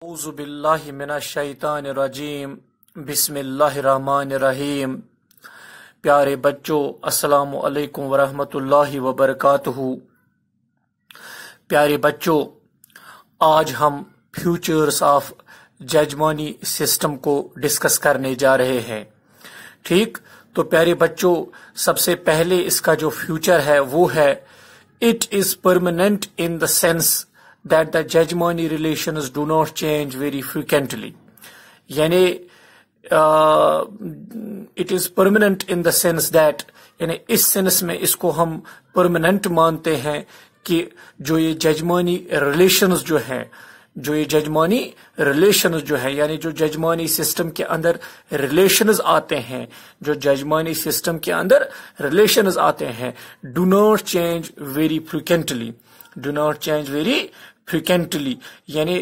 اعوذ باللہ من الشیطان الرجیم بسم اللہ الرحمن الرحیم۔ پیارے بچوں، السلام علیکم ورحمۃ اللہ وبرکاتہ۔ پیارے بچوں، آج ہم فیوچرز آف ججمانی سسٹم کو ڈسکس کرنے جا رہے ہیں۔ ٹھیک، تو پیارے بچوں، سب سے پہلے اس کا جو فیوچر ہے وہ ہے it is permanent in the sense that the judgmony relations do not change very frequently. یعنی it is permanent in the sense that یعنی اس سینس میں اس کو ہم پرماننٹ مانتے ہیں کہ جو یہ ججمانی ریلیشنز جو ہیں یعنی جو ججمانی سسٹم کے اندر ریلیشنز آتے ہیں do not change very frequently یعنی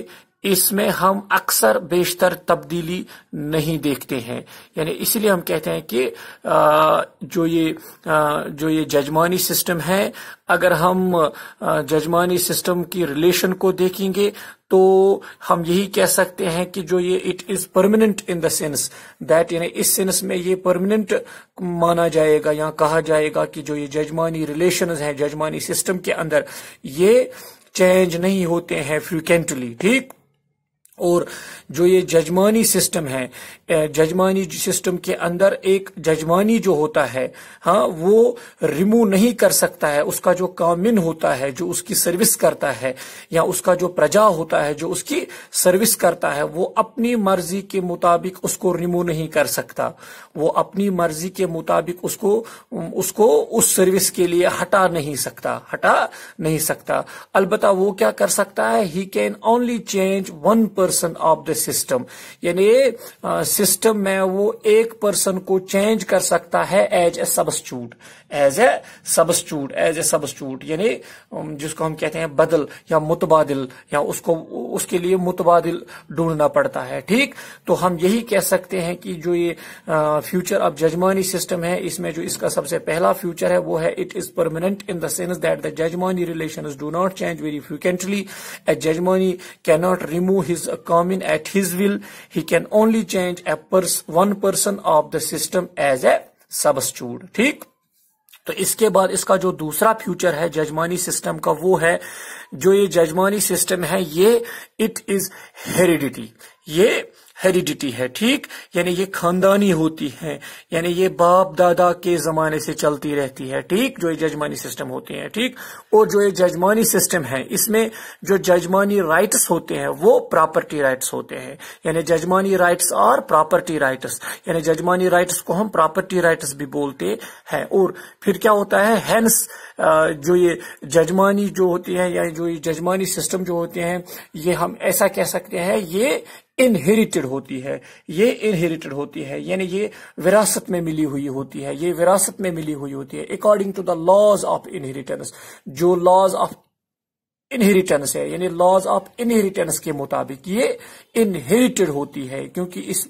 اس میں ہم اکثر بیشتر تبدیلی نہیں دیکھتے ہیں۔ یعنی اس لیے ہم کہتے ہیں کہ جو یہ ججمانی سسٹم ہے، اگر ہم ججمانی سسٹم کی ریلیشن کو دیکھیں گے تو ہم یہی کہہ سکتے ہیں کہ جو یہ it is permanent in the sense that یعنی اس سینس میں یہ پرماننٹ مانا جائے گا یا کہا جائے گا کہ جو یہ ججمانی ریلیشنز ہیں ججمانی سسٹم کے اندر یہ چینج نہیں ہوتے ہیں فریکوینٹلی۔ ٹھیک، اور جو یہ ججمانی سسٹم ہے، ججمانی سسٹم کے اندر ایک ججمانی جو ہوتا ہے وہ ریمو نہیں کر سکتا ہے، اس کا جو کامن ہوتا ہے جو اس کی سروس کرتا ہے، یا اس کا جو پرجا ہوتا ہے جو اس کی سروس کرتا ہے، وہ اپنی مرضی کے مطابق اس کو ریمو نہیں کر سکتا، وہ اپنی مرضی کے مطابق اس کو اس سروس کے لیے ہٹا نہیں سکتا۔ البتہ وہ کیا کر سکتا ہے، he can only change 1% of the system, یعنی سسٹم میں وہ ایک پرسن کو چینج کر سکتا ہے ایز اے سبسٹیوٹ یعنی جس کو ہم کہتے ہیں بدل یا متبادل، یا اس کے لیے متبادل ڈھونڈنا پڑتا ہے۔ ٹھیک، تو ہم یہی کہہ سکتے ہیں کہ جو یہ فیوچر آف ججمانی سسٹم ہے، اس میں جو اس کا سب سے پہلا فیوچر ہے وہ ہے it is permanent in the sense that the jajmani relations do not change very frequently. A jajmani کی not remove his common at his will. He can only change one person of the system as a substitute. ٹھیک، تو اس کے بعد اس کا جو دوسرا future ہے jajmani system کا وہ ہے جو یہ ججمانی سسٹم ہے یہ اٹ از ہیریڈیٹی ہے۔ ٹھیک، یعنی یہ خاندانی ہوتی ہے، یعنی یہ باپ دادا کے زمانے سے چلتی رہتی ہے۔ ٹھیک، جو یہ ججمانی سسٹم ہوتے ہیں۔ ٹھیک، اور جو یہ ججمانی سسٹم ہے اس میں جو ججمانی رائٹس ہوتے ہیں وہ پراپرٹی رائٹس ہوتے ہیں، یعنی ججمانی رائٹس اور پراپرٹی رائٹس، یعنی ججمانی رائٹس کو ہم پراپرٹی رائٹس بھی بولتے ہیں۔ اور پھر کیا ہوتا ہے، ہینس جو یہ ججمانی جو ہوتی ہے یا جو یہ ججمانی سسٹم جو ہوتے ہیں یہ ہم ایسا کہہ سکتے ہیں یہ انہیریٹڈ ہوتی ہے، یعنی یہ وراثت میں ملی ہوئی ہوتی ہے، according to the laws of inheritance, جو لاز آف انہیریٹنس ہے، یعنی لاز آف انہیریٹنس کے مطابق یہ انہیریٹڈ ہوتی ہے، کیونکہ اس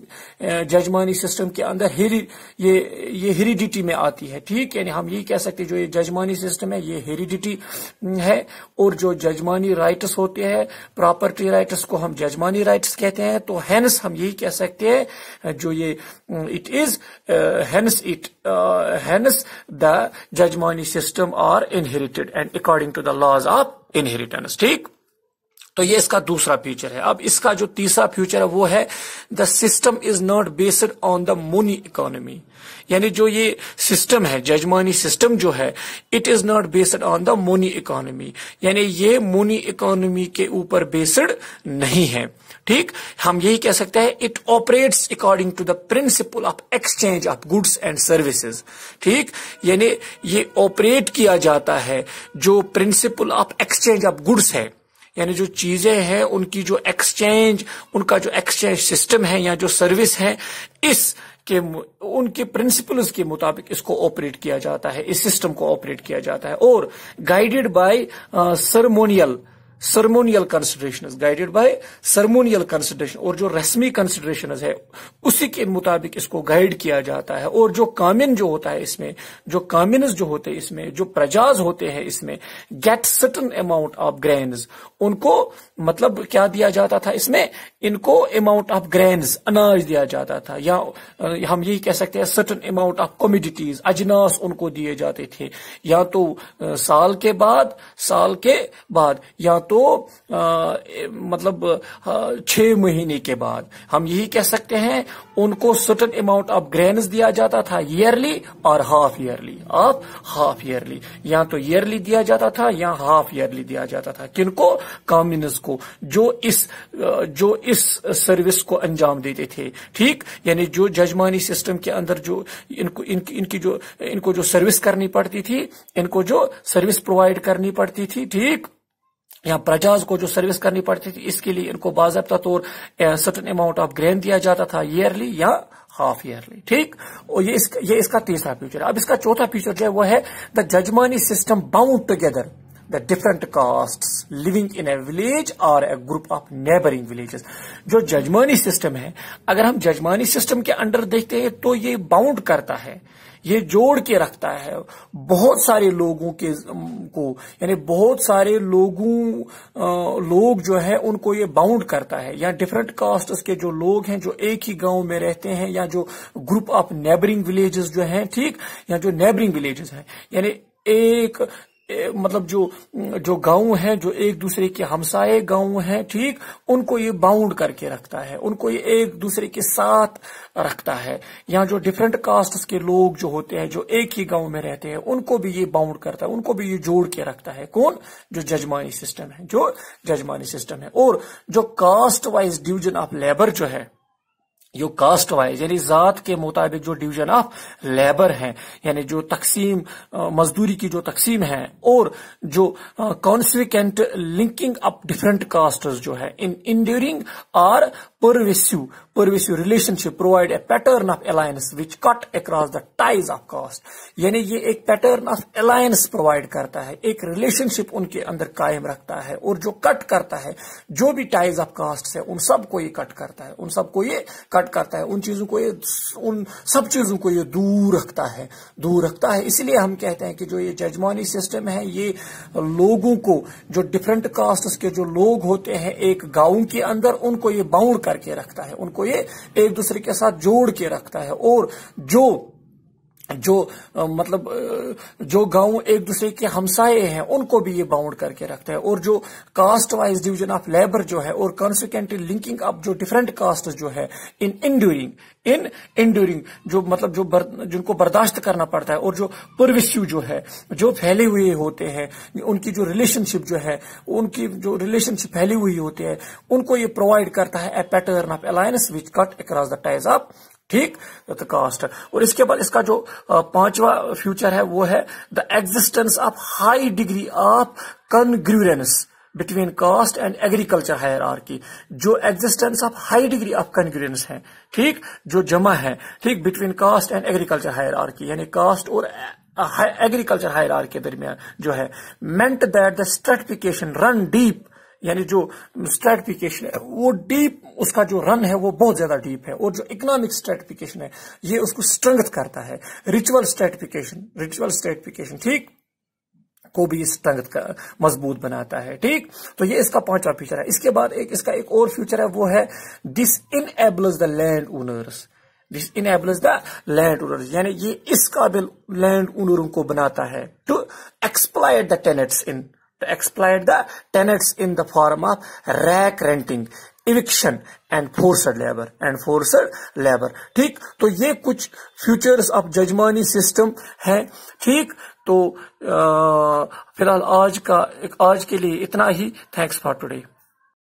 ججمانی سسٹم کے اندر یہ ہیریڈیٹی میں آتی ہے۔ ٹھیک، یعنی ہم یہی کہہ سکتے جو یہ ججمانی سسٹم ہے یہ ہیریڈیٹی ہے، اور جو ججمانی رائٹس ہوتے ہیں پراپرٹی رائٹس کو ہم ججمانی رائٹس کہتے ہیں۔ تو ہینس ہم یہی کہہ سکتے ہیں جو یہ it is hence the jajmani system are inherited and according to the laws of inheritance. ٹھیک، تو یہ اس کا دوسرا فیوچر ہے۔ اب اس کا جو تیسرا فیوچر ہے وہ ہے the system is not based on the money economy, یعنی جو یہ سسٹم ہے ججمانی سسٹم جو ہے it is not based on the money economy, یعنی یہ مونی اکانومی کے اوپر بیسڈ نہیں ہے۔ ٹھیک، ہم یہی کہہ سکتے ہیں it operates according to the principle of exchange of goods and services. ٹھیک، یعنی یہ آپریٹ کیا جاتا ہے جو principle of exchange of goods ہے، یعنی جو چیزیں ہیں ان کی جو ایکسچینج، ان کا جو ایکسچینج سسٹم ہے یا جو سروس ہے ان کے پرنسپلز کے مطابق اس کو آپریٹ کیا جاتا ہے، اس سسٹم کو آپریٹ کیا جاتا ہے، اور guided by ceremonial considerations, guided by ceremonial consideration, और जो रस्मी कंसिडरेशंस है उसी के मुताबिक इसको गाइड किया जाता है। और जो कामिन जो होता है इसमें, जो कामिन्स जो होते हैं इसमें, जो प्रजाज होते हैं इसमें, get certain amount of grains, उनको मतलब क्या दिया जाता था इसमें, इनको अमाउंट ऑफ ग्रेन्स, अनाज दिया जाता था, या हम यही कह सकते हैं certain amount of commodities, Ajnas उनको दिए जाते थे, या तो साल के बाद या तो मतलब 6 महीने के बाद। हम यही कह सकते हैं उनको सर्टेन अमाउंट ऑफ ग्रेन्स दिया जाता था ईयरली और हाफ ईयरली, या तो ईयरली दिया जाता था या हाफ ईयरली दिया जाता था। किनको? कम्युनिस्ट को, जो इस सर्विस को अंजाम देते थे। ठीक, यानी जो जजमानी सिस्टम के अंदर जो इनको जो सर्विस करनी पड़ती थी, इनको जो सर्विस प्रोवाइड करनी पड़ती थी, ठीक, या प्रजाज को जो सर्विस करनी पड़ती थी, इसके लिए इनको बाज़ाब्ता तौर सर्टेन अमाउंट ऑफ ग्रेन दिया जाता था ईयरली या हाफ ईयरली। ठीक, और ये इसका तीसरा फीचर है। अब इसका चौथा फीचर जो है वो है the jajmani system bound together the different castes living in a village और a group of neighbouring villages. जो जजमानी सिस्टम है, अगर हम जजमानी सिस्टम के अंडर देखते हैं तो ये बाउंड करता है, ये जोड़ के रखता है बहुत सारे लोगों को, यानी बहुत सारे लोग जो है उनको ये बाउंड करता है, या डिफरेंट कास्ट्स के जो लोग हैं जो एक ही गांव में रहते हैं, या जो ग्रुप ऑफ नेबरिंग विलेजेस जो हैं, ठीक, या जो नेबरिंग विलेजेस हैं, यानी एक मतलब जो गांव हैं, जो एक दूसरे के हमसाये गांव हैं, ठीक, उनको ये बाउंड करके रखता है, उनको ये एक दूसरे के साथ रखता है। यहाँ जो डिफरेंट कास्ट्स के लोग जो होते हैं जो एक ही गांव में रहते हैं, उनको भी ये बाउंड करता है, उनको भी ये जोड़ के रखता है। कौन? जो जजमानी सिस्टम है। और जो caste wise division of labour जो है, जो कास्ट वाइज यानी जात के मुताबिक जो डिवीजन ऑफ लेबर है, यानी जो तकसीम मजदूरी की जो तकसीम है, और जो consequent linking up different castes जो है इन इंड्यूरिंग और pervasive relationship provide a pattern of alliance which cut across the ties of caste. यानी ये एक पैटर्न ऑफ अलायंस प्रोवाइड करता है, एक रिलेशनशिप उनके अंदर कायम रखता है, और जो कट करता है जो भी टाइज ऑफ कास्ट है उन सबको ये कट करता है, उन सब चीजों को ये दूर रखता है। इसलिए हम कहते हैं कि जो ये जजमानी सिस्टम है, ये लोगों को, जो डिफरेंट कास्ट्स के जो लोग होते हैं एक गांव के अंदर, उनको ये बाउंड करके रखता है, उनको ये एक दूसरे के साथ जोड़ के रखता है। और जो गांव एक दूसरे के हमसाये हैं उनको भी ये बाउंड करके रखता है। और जो caste wise division of labour जो है, और कॉन्सिक्वेंटली लिंकिंग अप जो डिफरेंट कास्ट जो है इन इंड्यूरिंग जो जिनको बर्दाश्त करना पड़ता है, और जो परवेसिव जो है, जो फैले हुए होते हैं, उनकी जो रिलेशनशिप जो है, उनकी जो रिलेशनशिप फैली हुई होती है, उनको ये प्रोवाइड करता है a pattern of alliance which cut across the ties of, ठीक, कास्ट। और इसके बाद इसका जो पांचवा फ्यूचर है वो है the existence of high degree of congruence between caste and agriculture hierarchy. जो existence of high degree of congruence है, ठीक, जो जमा है, ठीक, between caste and agriculture hierarchy, यानी कास्ट और एग्रीकल्चर हायरार्की के दरमियान जो है, meant that the stratification run deep, यानी जो स्ट्रैटिफिकेशन है वो डीप, उसका जो रन है वो बहुत ज्यादा डीप है। और जो इकोनॉमिक स्ट्रैटिफिकेशन है ये उसको स्ट्रेंथ करता है। रिचुअल स्ट्रैटिफिकेशन, ठीक, को भी स्ट्रेंथ का मजबूत बनाता है, ठीक। तो ये इसका पांचवा फीचर है। इसके बाद इसका एक और फीचर है, वो है this enables the land owners, यानी ये इस काबिल लैंड ओनरों को बनाता है to exploit the tenants in the form of rack renting, eviction and forced labor, ठीक। तो ये कुछ फ्यूचर्स ऑफ जजमानी सिस्टम है, ठीक। तो फिलहाल आज के लिए इतना ही। Thanks for today.